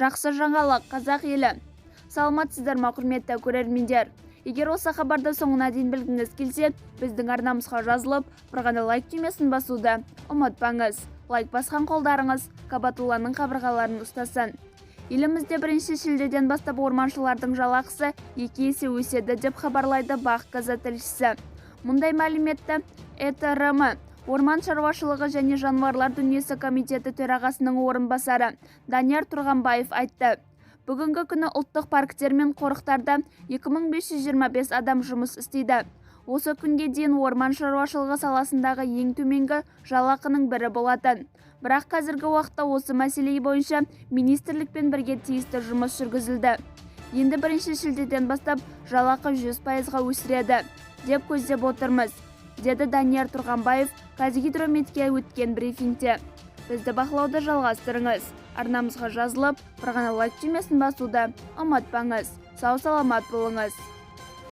Жақсы жаңалық, қазақ елі. Саламатсыздар ма, құрметті көрермендер? Егер осы хабарды соңына дейін білгіңіз келсе, біздің арнамызға жазылып, бір ғана лайк түймесін басуды ұмытпаңыз. Лайк басқан қолдарыңыз Кабатулланың қабырғаларын ұстасын. Елімізде 1 шілдеден бастап орманшылардың жалақысы 2 есе өседі деп хабарлайды Бақ газет тілшісі. Мұндай мәліметті ЭТРМ Орман шаруашылығы және жануарлар дүниесі комитеті төрағасының орынбасары Данияр Тұрғанбаев айтты. Бүгінгі күні ұлттық парктер мен қорықтарда 2525 адам жұмыс істейді. Осы күнге дейін орман шаруашылығы саласындағы ең төменгі жалақының бірі болатын. Бірақ қазіргі уақытта осы мәселе бойынша министрлікпен бірге тиісті жұмыс жүргізілді. Енді 1 шілдеден бастап жалақы 100%-ға өсіреді деп көздеп отырмыз, деді Данияр Тұрғанбаев Қазгидрометке өткен брифингте. Бізді бақылауды жалғастырыңыз. Арнамызға жазылып, бір ғана лайк түймесін басуды ұмытпаңыз. Сау саламат болыңыз.